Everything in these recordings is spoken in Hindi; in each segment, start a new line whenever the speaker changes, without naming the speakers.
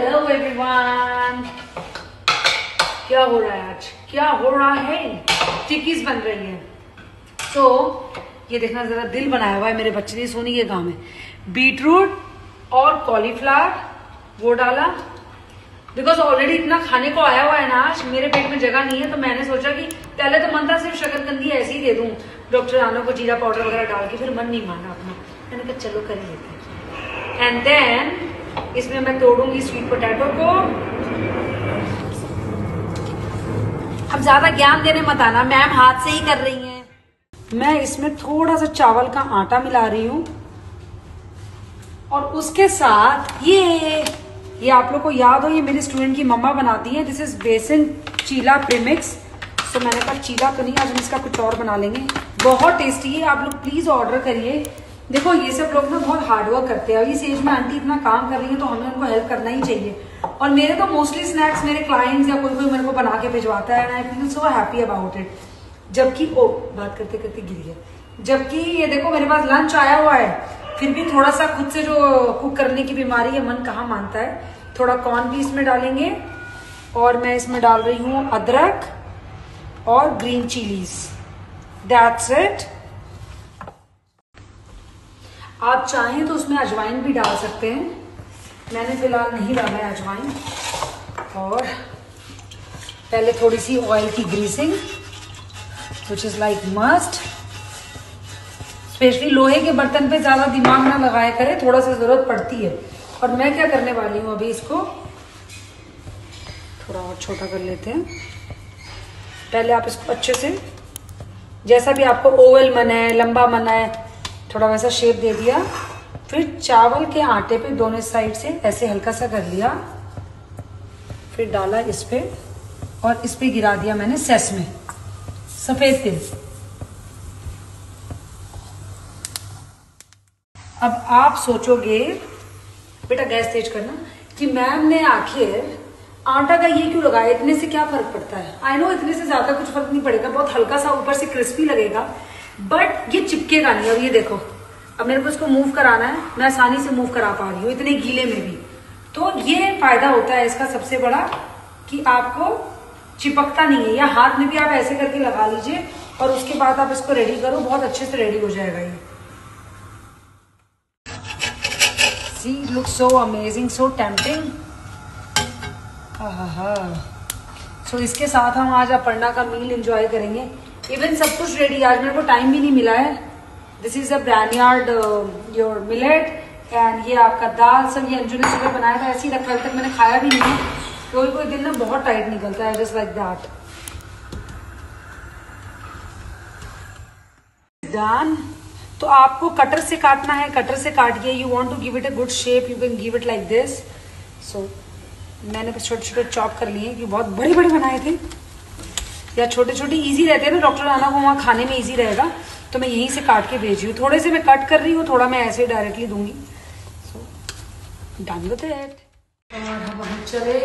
Hello everyone. क्या हो रहा है आज? क्या हो रहा है? टिक्कीज बन रही है। तो ये देखना जरा, दिल बनाया हुआ है मेरे बच्चे ने, सोनी के काम है। बीटरूट और कॉलीफ्लावर वो डाला, बिकॉज ऑलरेडी इतना खाने को आया हुआ है ना, आज मेरे पेट में जगह नहीं है। तो मैंने सोचा कि पहले तो मन था सिर्फ शकरकंदी ऐसे ही दे दूं डॉक्टर राना को जीरा पाउडर वगैरह डाल के, फिर मन नहीं माना अपना। मैंने कहा चलो कर लेते हैं। एंड देन इसमें मैं तोड़ूंगी स्वीट पोटैटो को। अब ज्यादा ज्ञान देने मत आना, मैम हाथ से ही कर रही हैं। मैं इसमें थोड़ा सा चावल का आटा मिला रही हूं और उसके साथ ये आप लोग को याद हो, ये मेरी स्टूडेंट की मम्मा बनाती है। दिस इज बेसन चीला प्रीमिक्स। तो मैंने कहा चीला तो नहीं, आज हम इसका कुछ और बना लेंगे। बहुत टेस्टी है, आप लोग प्लीज ऑर्डर करिए। देखो ये सब लोग ना बहुत हार्डवर्क करते हैं। इस एज में आंटी इतना काम कर रही है तो हमें उनको हेल्प करना ही चाहिए। और मेरे तो मोस्टली स्नैक्स मेरे क्लाइंट्स या कोई मेरे को बना के भिजवाता है, and I feel so happy about it. जबकि बात करते करते गिर गया। जबकि ये देखो मेरे पास लंच आया हुआ है, फिर भी थोड़ा सा खुद से जो कुक करने की बीमारी है, मन कहाँ मानता है। थोड़ा कॉर्न भी इसमें डालेंगे और मैं इसमें डाल रही हूँ अदरक और ग्रीन चिलीज। That's it. आप चाहें तो उसमें अजवाइन भी डाल सकते हैं, मैंने फिलहाल नहीं डाला है अजवाइन। और पहले थोड़ी सी ऑयल की greasing, which is like must. Specially लोहे के बर्तन पे ज्यादा दिमाग ना लगाया करें, थोड़ा सा जरूरत पड़ती है। और मैं क्या करने वाली हूँ, अभी इसको थोड़ा और छोटा कर लेते हैं। पहले आप इसको अच्छे से, जैसा भी आपको ओवल मन है, लंबा मन है, थोड़ा वैसा शेप दे दिया। फिर चावल के आटे पे दोनों साइड से ऐसे हल्का सा कर लिया, फिर डाला इस पे और इस पे गिरा दिया मैंने सेसमे, सफेद तिल। अब आप सोचोगे बेटा गैस तेज करना कि मैम ने आखिर आटा का ये क्यों लगाया, इतने से क्या फर्क पड़ता है। आई नो इतने से ज्यादा कुछ फर्क नहीं पड़ेगा, बहुत हल्का सा ऊपर से क्रिस्पी लगेगा, बट ये चिपकेगा नहीं। अब ये देखो, अब मेरे को इसको मूव कराना है, मैं आसानी से मूव करा पा रही हूँ इतने गीले में भी। तो ये फायदा होता है इसका सबसे बड़ा कि आपको चिपकता नहीं है। या हाथ में भी आप ऐसे करके लगा लीजिए और उसके बाद आप इसको रेडी करो, बहुत अच्छे से रेडी हो जाएगा ये। See, it looks so amazing, so tempting. So इसके साथ हम आज अपर्णा का मील एंजॉय करेंगे। इवन सब कुछ रेडी, आज मेरे को टाइम भी नहीं मिला है। This is a barnyard your millet, and ये आपका दाल सब ये अंजू ने सुबह बनाया था, ऐसे ही रखा, अभी तक मैंने खाया भी नहीं है। कोई दिन ना बहुत टाइट निकलता है, जस्ट लाइक दैट। डन। तो आपको कटर से काटना है, कटर से काटिए। You want to give it a good shape, you can give it like this. So मैंने बस छोटे छोटे चॉप कर लिए, क्योंकि बहुत बड़े बड़े बनाए थे। या छोटे छोटे इजी रहते हैं ना, डॉक्टर राना को वहाँ खाने में इजी रहेगा, तो मैं यहीं से काट के भेजी हूँ। थोड़े से मैं कट कर रही हूँ, थोड़ा मैं ऐसे डायरेक्टली दूंगी। So done with it. और हम चले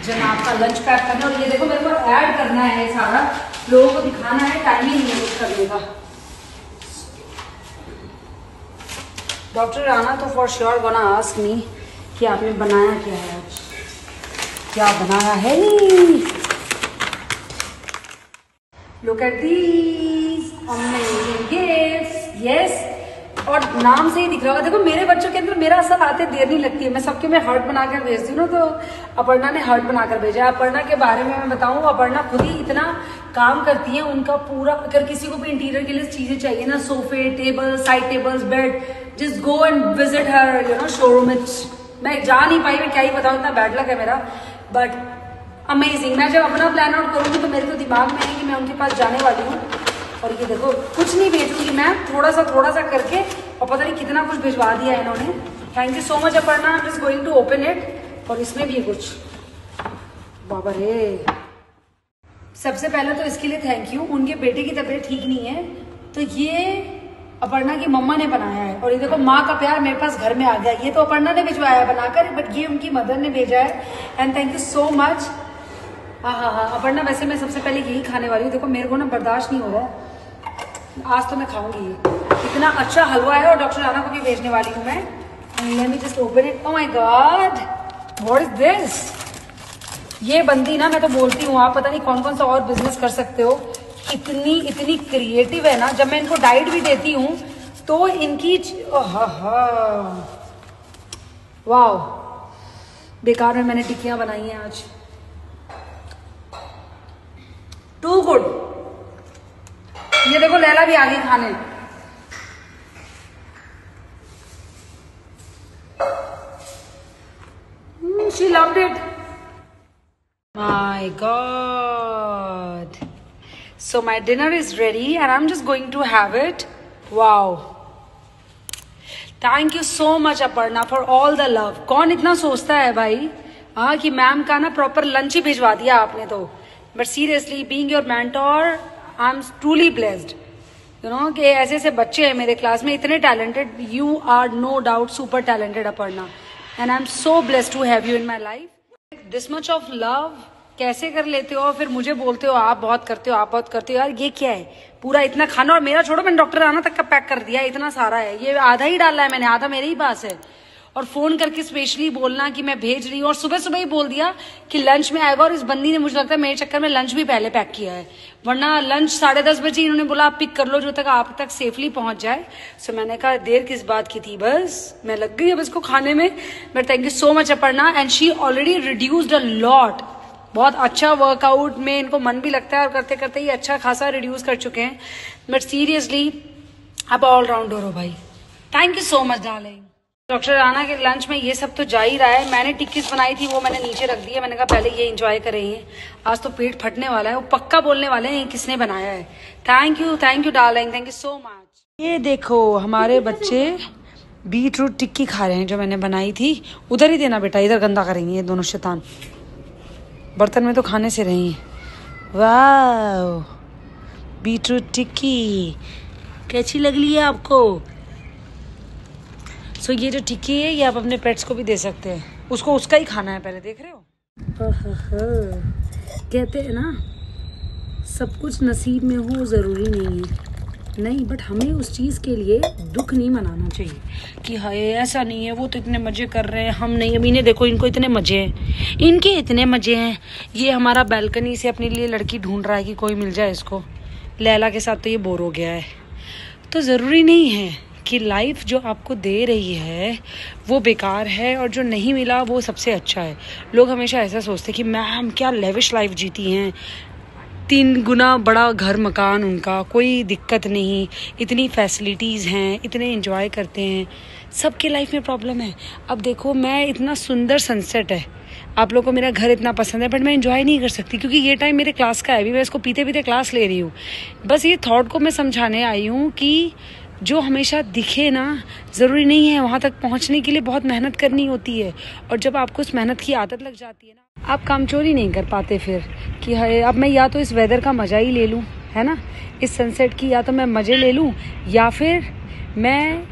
जनाब का लंच पैक करना। और ये देखो मेरे को ऐड करना है सारा, लोगों को दिखाना है, टाइम ही नहीं है कुछ करने का। डॉक्टर राना तो for sure gonna ask me कि आपने बनाया क्या है आज, क्या बनाया है। Look at these amazing gifts. Yes, और नाम से ही दिख रहा होगा। देखो मेरे बच्चों के अंदर मेरा असर आते देर नहीं लगती है। मैं सबके में हार्ट बनाकर भेजती हूँ ना, तो अपर्णा ने हार्ट बनाकर भेजा है। अपर्णा के बारे में मैं बताऊँ, अपर्णा खुद ही इतना काम करती है। उनका पूरा, अगर किसी को भी इंटीरियर के लिए चीजें चाहिए ना, सोफे, table, side tables, bed, just go and visit her, you know, showroom. मैं जा नहीं पाई, मैं क्या ही बताऊँ, इतना बैड लक है मेरा, बट अमेजिंग। मैं जब अपना प्लान आउट करूंगी तो मेरे तो दिमाग में है कि मैं उनके पास जाने वाली हूँ। और ये देखो कुछ नहीं भेजूंगी मैं, थोड़ा सा करके, और पता नहीं कितना कुछ भिजवा दिया है इन्होंने। Thank you so much Aparna. I am just going to open it. और इसमें भी कुछ, बाबा रे। सबसे पहले तो इसके लिए थैंक यू। उनके बेटे की तबीयत ठीक नहीं है, तो ये अपर्णा की मम्मा ने बनाया है। और ये देखो माँ का प्यार मेरे पास घर में आ गया। ये तो अपर्णा ने भिजवाया बनाकर, बट ये उनकी मदर ने भेजा है, and thank you so much. हाँ अपर्णा, वैसे मैं सबसे पहले यही खाने वाली हूँ। देखो मेरे को ना बर्दाश्त नहीं हो रहा है, आज तो मैं खाऊंगी। इतना अच्छा हलवा है, और डॉक्टर राना को भी भेजने वाली हूँ मैं। Let me just open it. Oh my God, what is this? ये बंदी ना, मैं तो बोलती हूँ आप पता नहीं कौन कौन सा और बिजनेस कर सकते हो। इतनी क्रिएटिव है ना। जब मैं इनको डाइट भी देती हूँ तो इनकी वाओ, बेकार में मैंने टिक्कियां बनाई हैं आज। Too good. ये देखो लैला भी आ गई खाने। She loved it. My God. So my dinner is ready and I'm just going to have it. Wow. Thank you so much Aparna for all the love. कौन इतना सोचता है भाई हाँ कि मैम का ना प्रॉपर लंच ही भिजवा दिया आपने तो। But seriously being your mentor I am truly blessed. You know कि ऐसे ऐसे बच्चे हैं मेरे क्लास में इतने talented. You are no doubt super talented Aparna and I am so blessed to have you in my life. This much of love कैसे कर लेते हो? फिर मुझे बोलते हो आप बहुत करते हो, आप बहुत करते हो। यार ये क्या है? पूरा इतना खाना, और मेरा छोड़ो, मैंने डॉक्टर आना तक का पैक कर दिया। इतना सारा है, ये आधा ही डाला है मैंने, आधा मेरे ही पास है। और फोन करके स्पेशली बोलना कि मैं भेज रही हूँ, और सुबह सुबह ही बोल दिया कि लंच में आएगा। और इस बंदी ने मुझे लगता है मेरे चक्कर में लंच भी पहले पैक किया है, वरना लंच 10:30 बजे इन्होंने बोला आप पिक कर लो जो तक आप तक सेफली पहुंच जाए। सो मैंने कहा देर किस बात की थी, बस मैं लग गई अब इसको खाने में। But thank you so much Aparna and she already reduced a lot. बहुत अच्छा वर्कआउट में इनको मन भी लगता है और करते करते ही अच्छा खासा रिड्यूस कर चुके हैं। बट सीरियसली आप ऑलराउंडर हो भाई। Thank you so much darling. Doctor Rana के लंच में ये सब तो जा ही रहा है। मैंने टिक्कीज बनाई थी वो मैंने नीचे रख दी है। मैंने कहा पहले ये एंजॉय करेंगे, आज तो पेट फटने वाला है। वो पक्का बोलने वाले हैं किसने बनाया है। Thank you darling, thank you so much. ये देखो हमारे बच्चे बीट रूट टिक्की खा रहे हैं जो मैंने बनाई थी। उधर ही देना बेटा, इधर गंदा करेंगे ये दोनों शैतान। बर्तन में तो खाने से रही। वाह, बीटरूट टिक्की कैसी लग रही है आपको? सो ये जो टिक्की है ये आप अपने पेट्स को भी दे सकते हैं। उसको उसका ही खाना है, पहले देख रहे हो। कहते हैं ना सब कुछ नसीब में हो जरूरी नहीं है, नहीं, बट हमें उस चीज़ के लिए दुख नहीं मनाना चाहिए कि हाय ऐसा नहीं है, वो तो इतने मज़े कर रहे हैं, हम नहीं। अभी इन्हें देखो, इनको इतने मज़े हैं, इनके इतने मज़े हैं। ये हमारा बैल्कनी से अपने लिए लड़की ढूंढ रहा है कि कोई मिल जाए इसको। लैला के साथ तो ये बोर हो गया है। तो ज़रूरी नहीं है कि लाइफ जो आपको दे रही है वो बेकार है और जो नहीं मिला वो सबसे अच्छा है। लोग हमेशा ऐसा सोचते हैं कि मैम क्या लेविश लाइफ जीती हैं, 3 गुना बड़ा घर मकान उनका, कोई दिक्कत नहीं, इतनी फैसिलिटीज़ हैं, इतने एंजॉय करते हैं। सबके लाइफ में प्रॉब्लम है। अब देखो मैं इतना सुंदर सनसेट है, आप लोगों को मेरा घर इतना पसंद है, बट मैं एंजॉय नहीं कर सकती क्योंकि ये टाइम मेरे क्लास का है। अभी मैं इसको पीते पीते क्लास ले रही हूँ। बस ये थॉट को मैं समझाने आई हूँ कि जो हमेशा दिखे ना ज़रूरी नहीं है, वहाँ तक पहुँचने के लिए बहुत मेहनत करनी होती है। और जब आपको उस मेहनत की आदत लग जाती है ना, आप कामचोरी नहीं कर पाते फिर कि हाय अब मैं या तो इस वेदर का मज़ा ही ले लूँ, है ना, इस सनसेट की या तो मैं मज़े ले लूँ, या फिर मैं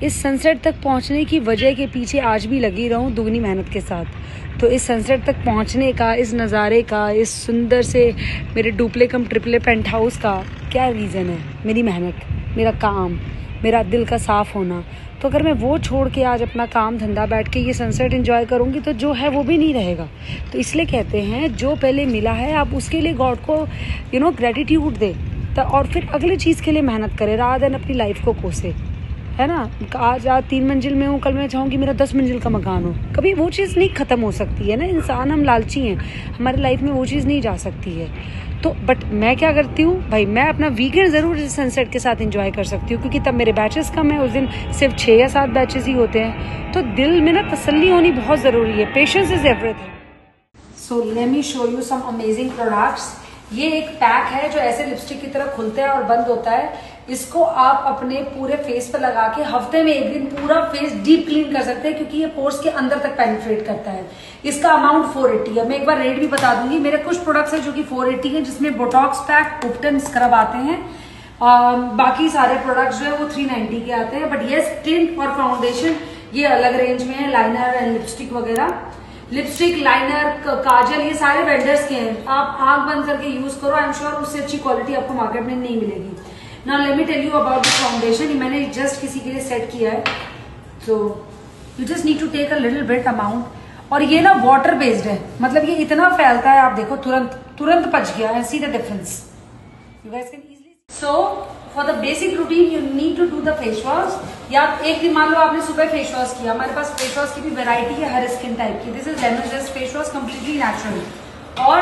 इस सनसेट तक पहुँचने की वजह के पीछे आज भी लगी रहूँ दुगनी मेहनत के साथ। तो इस सनसेट तक पहुँचने का, इस नज़ारे का, इस सुंदर से मेरे डुप्ले कम ट्रिपले पेंट हाउस का क्या रीज़न है? मेरी मेहनत, मेरा काम, मेरा दिल का साफ होना। तो अगर मैं वो छोड़ के आज अपना काम धंधा बैठ के ये सनसेट एंजॉय करूँगी तो जो है वो भी नहीं रहेगा। तो इसलिए कहते हैं जो पहले मिला है आप उसके लिए गॉड को ग्रेटिट्यूड दे, और फिर अगले चीज़ के लिए मेहनत करे रादर देन अपनी लाइफ को कोसे, है ना। आज 3 मंजिल में हूँ, कल मैं चाहूँगी मेरा 10 मंजिल का मकान हो। कभी वो चीज़ नहीं ख़त्म हो सकती है ना। इंसान हम लालची हैं, हमारे लाइफ में वो चीज़ नहीं जा सकती है। तो बट मैं क्या करती हूँ भाई, मैं अपना वीकेंड ज़रूर सनसेट के साथ एंजॉय कर सकती हूँ क्योंकि तब मेरे बैचेस कम है। उस दिन सिर्फ 6 या 7 बैचेस ही होते हैं। तो दिल में ना तसल्ली होनी बहुत ज़रूरी है। Patience is everything. So let me show you some amazing products. ये एक पैक है जो ऐसे लिपस्टिक की तरह खुलता है और बंद होता है। इसको आप अपने पूरे फेस पर लगा के हफ्ते में 1 दिन पूरा फेस डीप क्लीन कर सकते हैं क्योंकि ये पोर्स के अंदर तक पेनिट्रेट करता है। इसका अमाउंट 480 है। मैं एक बार रेट भी बता दूंगी। मेरे कुछ प्रोडक्ट्स हैं जो कि 480 है, जिसमें बोटॉक्स पैक, उपटन स्क्रब आते हैं। बाकी सारे प्रोडक्ट्स जो है वो 390 के आते हैं। बट ये टिंट और फाउंडेशन ये अलग रेंज में है। लाइनर एंड लिपस्टिक वगैरह, लिपस्टिक, लाइनर, काजल, ये सारे वेंडर्स के हैं। आप आंख बंद करके यूज करो, आई एम श्योर उससे अच्छी क्वालिटी आपको मार्केट में नहीं मिलेगी। Now let me tell you about the foundation. मैंने जस्ट किसी के लिए सेट किया है। तो you just need to take a little bit amount. और ये ना वाटर बेस्ड है, मतलब ये इतना फैलता है, आप देखो तुरंत तुरंत पच गया है। See the difference, you guys can easily. So for the basic routine you need to do the face wash. या एक दिन मान लो आपने सुबह फेस वॉश किया, हमारे पास फेस वॉश की भी वेराइटी है हर स्किन टाइप की। This is lemon zest face wash, completely natural. और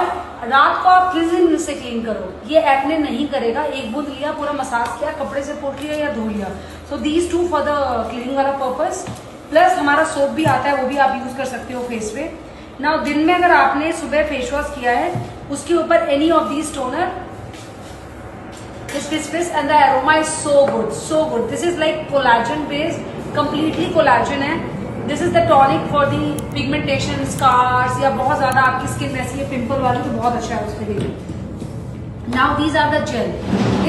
रात को आप क्लींजिंग से क्लीन करो, ये एक्ने नहीं करेगा। एक बूंद लिया, पूरा मसाज किया, कपड़े से पोंछ लिया या धो लिया। So these two for the cleaning वाला पर्पज। प्लस हमारा सोप भी आता है, वो भी आप यूज कर सकते हो फेस पे। नाउ दिन में अगर आपने सुबह फेस वॉश किया है, उसके ऊपर any of these toner, this and the aroma is so good. This is like collagen based, completely collagen है। This is the tonic for the pigmentation, scars, या बहुत ज्यादा आपकी स्किन ऐसी है पिंपल वाली, तो बहुत अच्छा है उसके लिए। Now these are the gel,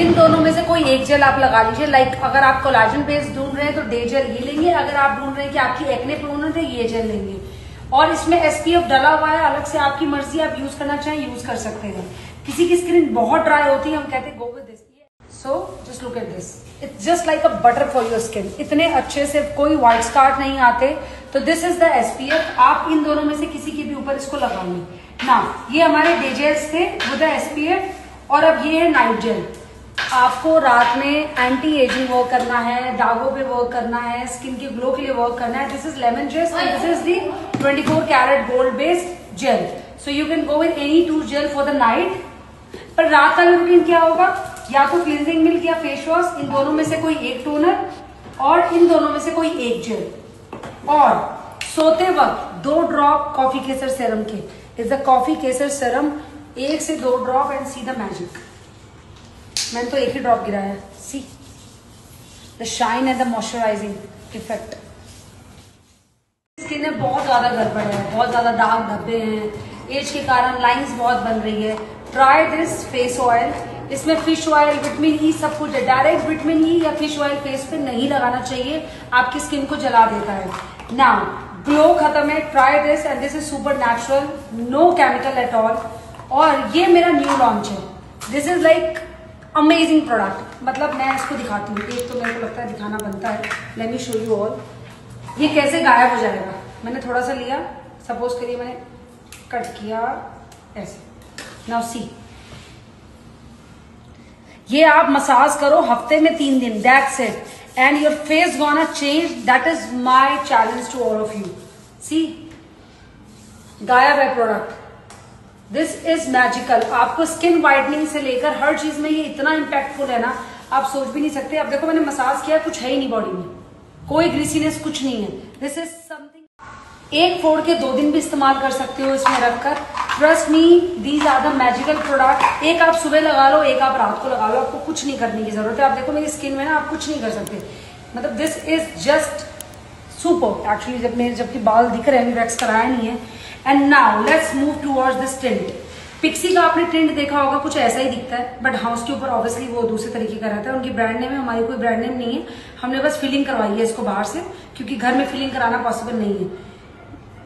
इन दोनों में से कोई एक जेल आप लगा लीजिए। लाइक अगर आप कोलाजन बेस्ड ढूंढ रहे हैं तो डे जेल ये लेंगे, अगर आप ढूंढ रहे हैं कि आपकी एक्ने प्रोन है ये जेल लेंगे। और इसमें SPF डला हुआ है, अलग से आपकी मर्जी, आप यूज करना चाहें यूज कर सकते हैं। किसी की स्किन बहुत ड्राई होती है, हम कहते हैं go with this. So just look at this, it's just like a butter for your skin। इतने अच्छे से कोई व्हाइट स्कार्ट नहीं आते। तो दिस इज द SPF, आप इन दोनों में से किसी के भी ऊपर इसको लगाएंगे ना। ये हमारे डे जेल्स थे विद SPF। और अब ये है नाइट जेल। आपको रात में एंटी एजिंग वर्क करना है, दागों पे वर्क करना है, स्किन के ग्लो के लिए वर्क करना है। This is lemon zest and this is the 24 carat gold based gel. So you can go with any 2 gel for the night. पर रात का रूटीन क्या होगा, या तो क्लींजिंग मिल्क या फेस वॉश, इन दोनों में से कोई एक टोनर और इन दोनों में से कोई एक जेल। और सोते वक्त 2 ड्रॉप कॉफी केसर सेरम के। Is the coffee Kesar serum, 1 से 2 drop and see the magic. मैंने तो एक ही ड्रॉप गिराया, see the shine and the moisturising effect. Skin में बहुत ज्यादा गड़बड़ है, बहुत ज्यादा दाग धब्बे हैं, एज के कारण लाइंस बहुत बन रही है। Try this face oil. इसमें फिश ऑयल, विटामिन ई सब कुछ है। डायरेक्ट विटामिन ई या फिश ऑयल फेस पे नहीं लगाना चाहिए, आपकी स्किन को जला देता है। नाउ ग्लो खत्म है, try this and this is super natural, no chemical at all. और ये मेरा न्यू लॉन्च है। This is like amazing product. मतलब मैं इसको दिखाती हूँ, एक तो मेरे को लगता है दिखाना बनता है। Late me show you all. ये कैसे गायब हो जाएगा। मैंने थोड़ा सा लिया, सपोज करिए मैंने कट किया ऐसे। नाउ सी, ये आप मसाज करो हफ्ते में 3 दिन, that's it, and your face gonna change. That is my challenge to all of you. See, गायब है प्रोडक्ट। This is magical. आपको स्किन वाइटनिंग से लेकर हर चीज में ये इतना इम्पैक्टफुल है ना, आप सोच भी नहीं सकते। अब देखो मैंने मसाज किया, कुछ है ही नहीं बॉडी में, कोई ग्रीसीनेस कुछ नहीं है। दिस इज समथिंग, एक फोड़ के 2 दिन भी इस्तेमाल कर सकते हो इसमें रखकर। Trust me, these are the magical product. एक आप सुबह लगा लो, एक आप रात को लगा लो, आपको कुछ नहीं करने की जरूरत है। आप देखो मेरी स्किन में ना, आप कुछ नहीं कर सकते। मतलब this is just super actually. जबकि बाल दिख रहे हैं, वैक्स कराया नहीं है। And now let's move towards this tint. Pixi का आपने टिंट देखा होगा, कुछ ऐसा ही दिखता है, बट हाँ उसके ऊपर ऑब्वियसली वो दूसरे तरीके का रहता है। उनकी ब्रांड नेम है, हमारी कोई ब्रांड नेम नहीं है। हमने बस फिलिंग करवाई है इसको बाहर से, क्योंकि घर में फिलिंग कराना पॉसिबल नहीं है।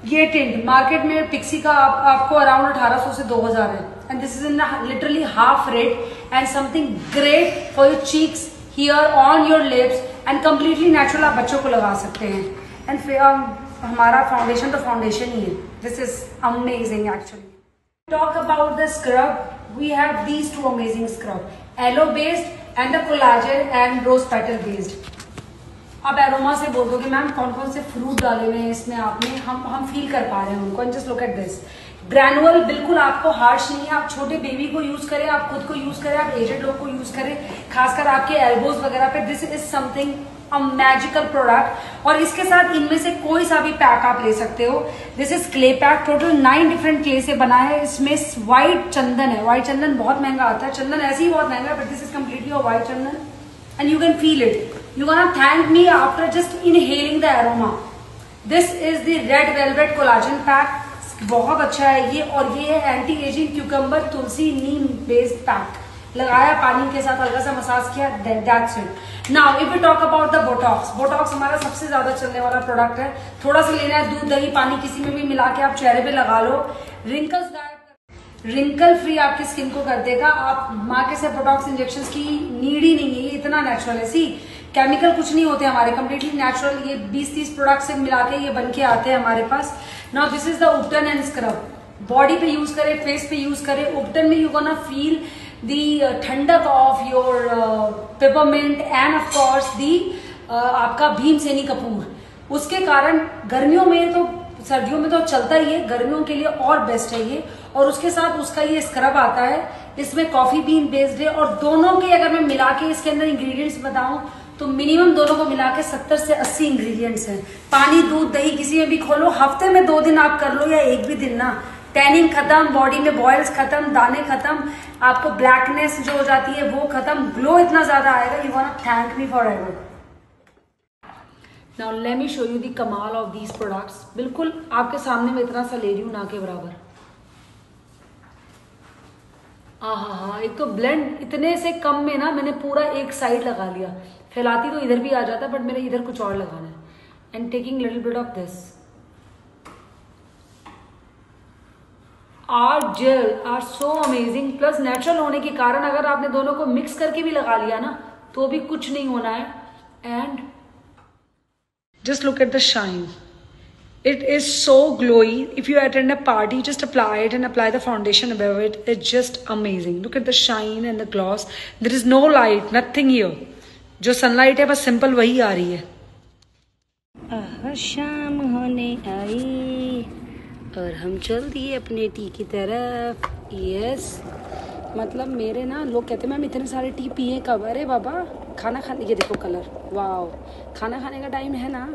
ये टिंट मार्केट में पिक्सी का आपको अराउंड 1800 से 2000 है। And this is in literally half rate and something great for your cheeks, here, on your lips and completely natural. आप बच्चों को लगा सकते हैं। एंड फिर हमारा फाउंडेशन तो फाउंडेशन ही है। This is amazing actually. Talk about the scrub. We have these 2 amazing scrub, aloe based and the collagen and rose petal based. अब एरोमा से बोल दो कि मैम कौन कौन से फ्रूट डाले हुए हैं इसमें आपने, हम फील कर पा रहे हैं उनको। जस्ट लुक एट दिस ग्रैनुअल, बिल्कुल आपको हार्श नहीं है। आप छोटे बेबी को यूज करें, आप खुद को यूज करें, आप एजेड लोग को यूज करें, खासकर आपके एल्बोज वगैरह पे। This is something a magical product. और इसके साथ इनमें से कोई सा भी पैक आप ले सकते हो। This is clay pack, total 9 different clay से बना है। इसमें व्हाइट चंदन है। व्हाइट चंदन बहुत महंगा आता है, चंदन ऐसे ही बहुत महंगा है, but this is completely a white Chandan and you can feel it. You're gonna thank me after just inhaling the aroma. This is the red velvet collagen pack. बहुत अच्छा है ये। और ये है एंटी एजिंग क्यूकम्बर तुलसी नीम बेस्ड पैक। लगाया पानी के साथ, हल्का सा मसाज किया, that's it. Now if we talk about the Botox. Botox हमारा सबसे ज्यादा चलने वाला प्रोडक्ट है। थोड़ा सा लेना है, दूध दही पानी किसी में भी मिला के आप चेहरे पे लगा लो। रिंकल्स गायब, रिंकल फ्री आपकी स्किन को कर देगा। आप मार्केट से बोटॉक्स इंजेक्शन की नीड ही नहीं है, ये इतना नेचुरल है। सी, केमिकल कुछ नहीं होते हमारे, कम्प्लीटली नेचुरल। ये 20-30 प्रोडक्ट से मिला के ये बन के आते हैं हमारे पास। Now this is the ubtan and scrub. Body पे यूज करें, फेस पे यूज करें। उपटन में यू गोना फील दी ठंडक of your peppermint and of course the आपका भीमसेनी कपूर। उसके कारण गर्मियों में तो, सर्दियों में तो चलता ही है, गर्मियों के लिए और बेस्ट है ये। और उसके साथ उसका ये स्क्रब आता है, इसमें कॉफी बीन बेस्ड है। और दोनों के अगर मैं मिला के इसके अंदर इंग्रेडिएंट्स बताऊं तो मिनिमम दोनों को मिला के 70 से 80 इंग्रेडिएंट्स हैं। पानी, दूध, दही किसी में भी खोलो, हफ्ते में 2 दिन आप कर लो या एक भी दिन ना, टैनिंग खत्म, बॉडी में बॉयल्स खत्म, दाने खत्म, आपको ब्लैकनेस जो हो जाती है वो खत्म, ग्लो इतना ज्यादा आएगा, you want thank me forever. Now let me show you the कमाल ऑफ दीज प्रोडक्ट्स। बिल्कुल आपके सामने में इतना सा ले रही हूं, ना के बराबर। हाँ, एक तो ब्लेंड इतने से कम में ना मैंने पूरा एक साइड लगा लिया। फैलाती तो इधर भी आ जाता, बट मेरे इधर कुछ और लगाना है। And taking little bit of this. Are gel are so amazing, plus natural होने के कारण अगर आपने दोनों को मिक्स करके भी लगा लिया ना तो भी कुछ नहीं होना है। And just look at the shine. It is so glowy. If you attend a party, just apply it and apply the foundation above it. It's just amazing. Look at the shine and the gloss. There is no light, nothing here. जो sunlight है बस simple वही आ रही है। शाम होने आई और हम चल दिए अपने टी की तरफ। यस, मतलब मेरे ना लोग कहते हैं मैम इतने सारे टी पिए कब? अरे बाबा, खाना खाने, ये देखो कलर, वाओ, खाना खाने का टाइम है ना,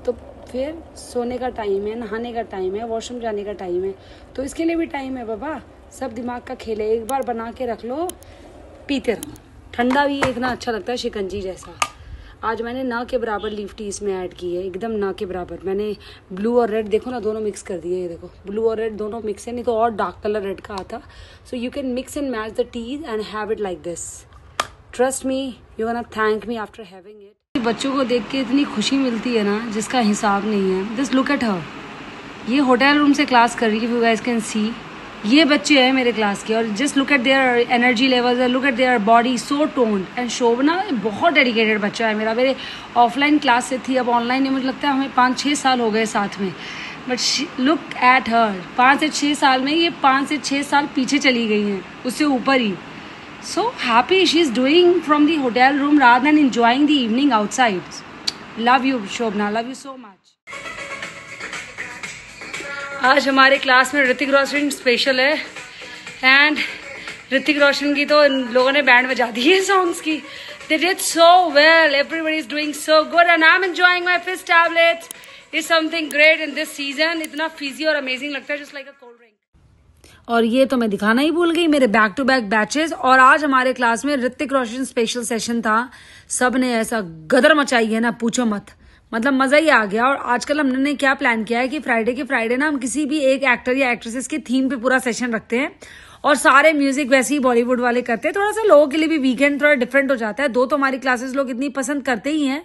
तो फिर सोने का टाइम है, नहाने का टाइम है, वॉशरूम जाने का टाइम है, तो इसके लिए भी टाइम है बाबा। सब दिमाग का खेल है, एक बार बना के रख लो, पीते रहो। ठंडा भी इतना अच्छा लगता है, शिकंजी जैसा। आज मैंने ना के बराबर लीफ टी इसमें ऐड की है, एकदम ना के बराबर। मैंने ब्लू और रेड देखो ना, दोनों मिक्स कर दिए। ये देखो ब्लू और रेड दोनों मिक्स है, नहीं तो और डार्क कलर रेड का आता। सो you can mix and match the T and have it like this. Trust me, you gonna thank me after having it. बच्चों को देख के इतनी खुशी मिलती है ना जिसका हिसाब नहीं है। जस्ट लुक एट हर, ये होटल रूम से क्लास कर रही है, यू गाइस कैन सी। ये बच्चे हैं मेरे क्लास के, और just look at their energy levels, look at their body so toned. And Shobhana बहुत डेडिकेटेड बच्चा है मेरा। मेरे ऑफलाइन क्लास से थी, अब ऑनलाइन मुझे लगता है हमें 5-6 साल हो गए साथ में। बट लुक एट हर, 5 से 6 साल में ये 5 से 6 साल पीछे चली गई हैं, उससे ऊपर ही। So happy she is doing from the hotel room rather than enjoying the evening outside. Love you Shobhana, love you so much. आज हमारे क्लास में ऋतिक रोशन स्पेशल है, एंड ऋतिक रोशन की तो लोगों ने बैंड बजा दी है सॉन्ग्स की। They did so well, everybody is doing so good and I'm enjoying my Fizz tablets. It's something great in this season. इतना fizzy और amazing लगता है, just like a cold drink. और ये तो मैं दिखाना ही भूल गई, मेरे बैक टू बैक बैचेस। और आज हमारे क्लास में ऋतिक रोशन स्पेशल सेशन था। सब ने ऐसा गदर मचाई है ना, पूछो मत, मतलब मजा ही आ गया। और आजकल हमने क्या प्लान किया है कि फ्राइडे के फ्राइडे ना हम किसी भी एक एक्टर या एक्ट्रेसेस के थीम पे पूरा सेशन रखते हैं, और सारे म्यूजिक वैसे ही बॉलीवुड वाले करते हैं। थोड़ा सा लोगों के लिए भी वीकेंड थोड़ा डिफरेंट हो जाता है। 2 तो हमारी क्लासेस लोग इतनी पसंद करते ही हैं,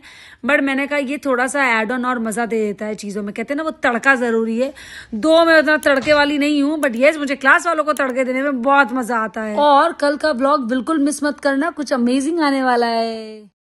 बट मैंने कहा ये थोड़ा सा एड ऑन और मजा दे देता है चीजों में। कहते हैं ना वो तड़का जरूरी है। 2 मैं उतना तड़के वाली नहीं हूँ, बट येस मुझे क्लास वालों को तड़के देने में बहुत मजा आता है। और कल का ब्लॉग बिल्कुल मिस मत करना, कुछ अमेजिंग आने वाला है।